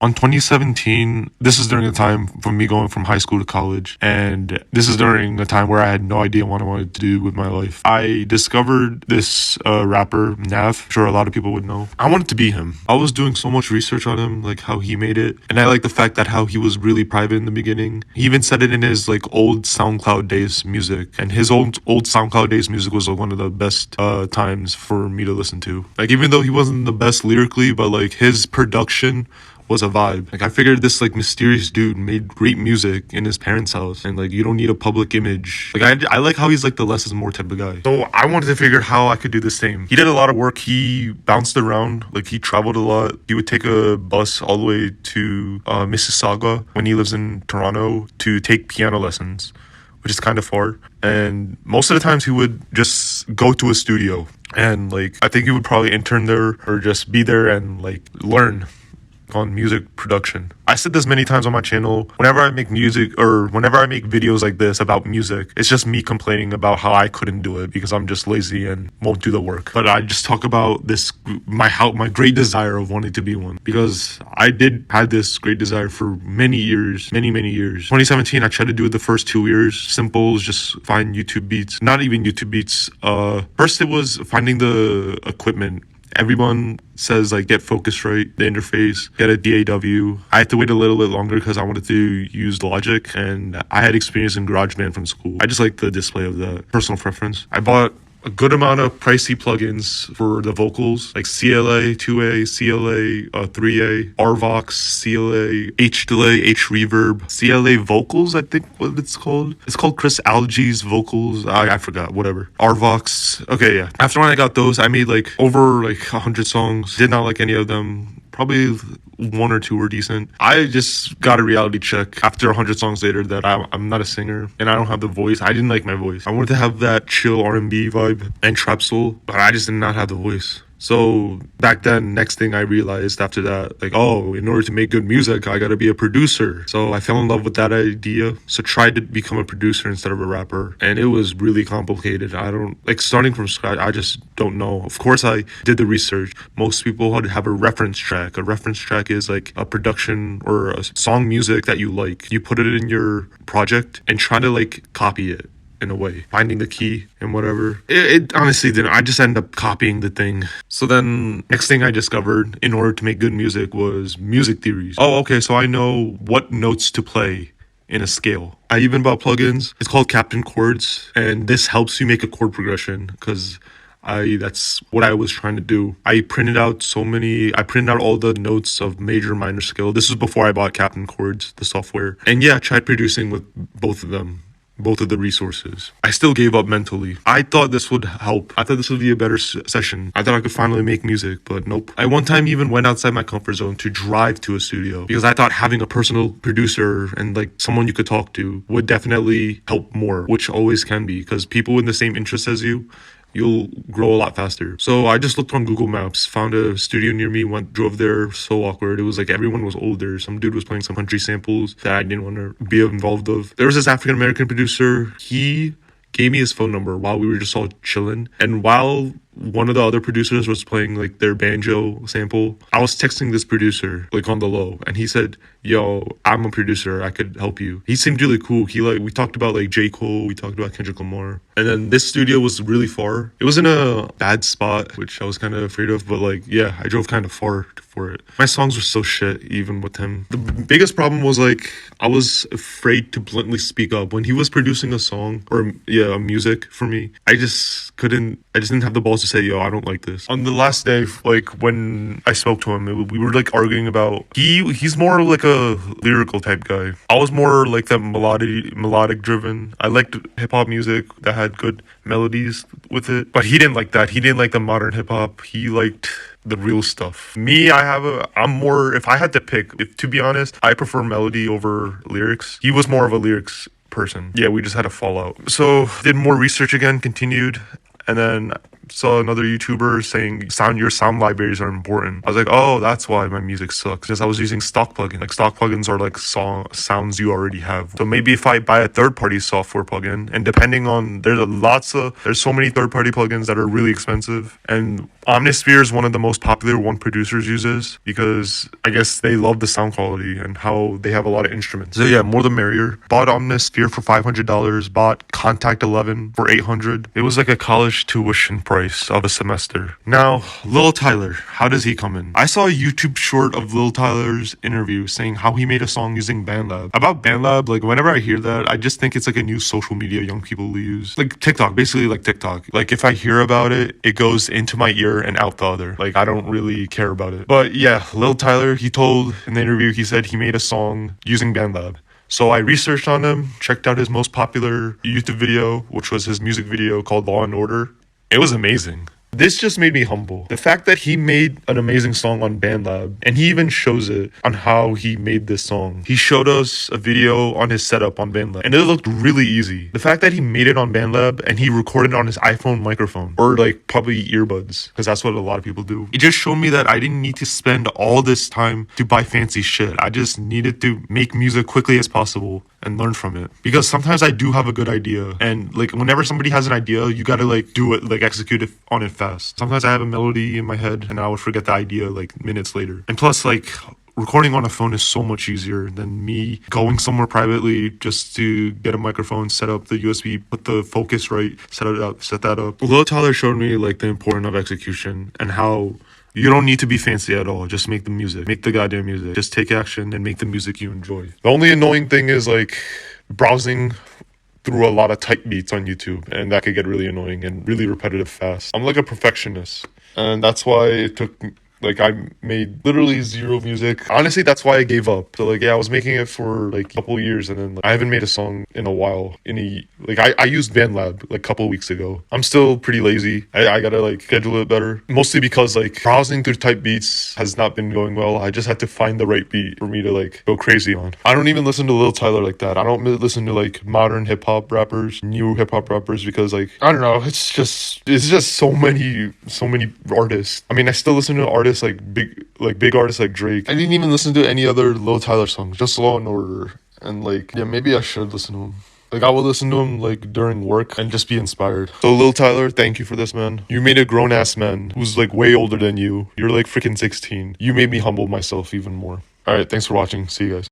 On 2017, this is during a time from me going from high school to college, and this is during a time where I had no idea what I wanted to do with my life. I discovered this rapper, Nav. I'm sure a lot of people would know. I wanted to be him. I was doing so much research on him, like how he made it, and I like the fact that how he was really private in the beginning. He even said it in his like old SoundCloud days music, and his old SoundCloud days music was like one of the best times for me to listen to. Like even though he wasn't the best lyrically, but like his production was a vibe. Like I figured this like mysterious dude made great music in his parents' house, and like you don't need a public image. Like I like how he's like the less is more type of guy. So I wanted to figure how I could do the same. He did a lot of work. He bounced around. Like he traveled a lot. He would take a bus all the way to Mississauga when he lives in Toronto to take piano lessons, which is kind of far. And most of the times he would just go to a studio, and like I think he would probably intern there or just be there and like learn on music production. I said this many times on my channel. Whenever I make music or whenever I make videos like this about music, it's just me complaining about how I couldn't do it because I'm just lazy and won't do the work. But I just talk about this, my great desire of wanting to be one, because I had this great desire for many years. 2017, I tried to do it the first 2 years. Simple, just find YouTube beats. Not even YouTube beats. First it was finding the equipment. Everyone says like get Focusrite, the interface, get a DAW. I had to wait a little bit longer because I wanted to use Logic, and I had experience in GarageBand from school. I just like the display of that. Personal preference. I bought a good amount of pricey plugins for the vocals, like CLA 2A, CLA 3A, RVox, CLA H delay, H reverb, CLA vocals, I think what it's called. It's called Chris Alge's vocals. I forgot, whatever. RVox. Okay, yeah. After when I got those, I made like over like 100 songs. Did not like any of them. Probably 1 or 2 were decent. I just got a reality check after 100 songs later that I'm not a singer and I don't have the voice. I didn't like my voice. I wanted to have that chill R&B vibe and trap soul, but I just did not have the voice. So back then, next thing I realized after that, like, oh, in order to make good music, I gotta be a producer. So I fell in love with that idea. So tried to become a producer instead of a rapper. And it was really complicated. I don't, like starting from scratch, I just don't know. Of course, I did the research. Most people would have a reference track. A reference track is like a production or a song music that you like. You put it in your project and try to like copy it. In a way, finding the key and whatever. It honestly didn't. I just ended up copying the thing. So then next thing I discovered in order to make good music was music theories. Oh, okay, so I know what notes to play in a scale. I even bought plugins. It's called Captain Chords, and this helps you make a chord progression because that's what I was trying to do. I printed out all the notes of major, minor scale. This was before I bought Captain Chords, the software. And yeah, I tried producing with both of them. Both of the resources. I still gave up mentally. I thought this would help. I thought this would be a better session. I thought I could finally make music, but nope. I one time even went outside my comfort zone to drive to a studio because I thought having a personal producer and like someone you could talk to would definitely help more, which always can be because people in the same interests as you'll grow a lot faster. So I just looked on Google Maps, found a studio near me, drove there. So awkward. It was like everyone was older. Some dude was playing some country samples that I didn't want to be involved of. There was this African American producer. He gave me his phone number while we were just all chilling. And while one of the other producers was playing like their banjo sample, I was texting this producer like on the low, and he said, yo, I'm a producer, I could help you. He seemed really cool. We talked about like J. Cole, we talked about Kendrick Lamar. And then this studio was really far. It was in a bad spot, which I was kind of afraid of, but like, yeah, I drove kind of far for it. My songs were so shit, even with him. The biggest problem was like, I was afraid to bluntly speak up. When he was producing a song or music for me, I just didn't have the balls to say, yo, I don't like this. On the last day, like when I spoke to him, we were like arguing about, he's more like a lyrical type guy. I was more like that melodic driven. I liked hip hop music that had good melodies with it, but he didn't like that. He didn't like the modern hip hop. He liked the real stuff. Me, I'm more, if I had to pick, to be honest, I prefer melody over lyrics. He was more of a lyrics person. Yeah, we just had a fallout. So did more research again, continued, and then saw another YouTuber saying your sound libraries are important. I was like, oh, that's why my music sucks, because I was using stock plugins. Like stock plugins are like sounds you already have. So maybe if I buy a third-party software plugin, and depending on there's so many third-party plugins that are really expensive, and Omnisphere is one of the most popular one producers uses because I guess they love the sound quality and how they have a lot of instruments. So yeah, more the merrier. Bought Omnisphere for $500. Bought Contact 11 for $800. It was like a college tuition price of a semester. Now, Luh Tyler, how does he come in? I saw a YouTube short of Luh Tyler's interview saying how he made a song using bandlab. About bandlab, like whenever I hear that, I just think it's like a new social media young people use. Like TikTok, basically like TikTok. Like if I hear about it, it goes into my ear and out the other. Like I don't really care about it. But yeah, Luh Tyler, he told in the interview, he said he made a song using bandlab. So I researched on him, checked out his most popular YouTube video, which was his music video called Law and Order. It was amazing. This just made me humble. The fact that he made an amazing song on bandlab, and he even shows it on how he made this song. He showed us a video on his setup on bandlab, and it looked really easy. The fact that he made it on bandlab and he recorded on his iPhone microphone, or like probably earbuds, because that's what a lot of people do. It just showed me that I didn't need to spend all this time to buy fancy shit. I just needed to make music quickly as possible and learn from it. Because sometimes I do have a good idea, and like whenever somebody has an idea, you gotta like do it, like execute it on it fast. Sometimes I have a melody in my head and I would forget the idea like minutes later. And plus, like, recording on a phone is so much easier than me going somewhere privately just to get a microphone, set up the USB, put the focus right, set that up. Luh Tyler showed me like the importance of execution and how you don't need to be fancy at all. Just make the music. Make the goddamn music. Just take action and make the music you enjoy. The only annoying thing is like browsing through a lot of type beats on YouTube, and that could get really annoying and really repetitive fast. I'm like a perfectionist, and that's why it took like I made literally zero music. Honestly, that's why I gave up. So like, yeah, I was making it for like a couple of years, and then like, I haven't made a song in a while. I used bandlab like a couple of weeks ago. I'm still pretty lazy. I gotta like schedule it better. Mostly because like browsing through type beats has not been going well. I just had to find the right beat for me to like go crazy on. I don't even listen to Luh Tyler like that. I don't listen to like modern hip hop rappers, new hip hop rappers, because like I don't know. It's just so many artists. I mean, I still listen to artists like big artists like Drake. I didn't even listen to any other Luh Tyler songs, just Law and Order. And like, yeah, maybe I should listen to him. Like I will listen to him like during work and just be inspired. So Luh Tyler, thank you for this, man. You made a grown ass man who's like way older than you. You're like freaking 16. You made me humble myself even more. All right, thanks for watching. See you guys.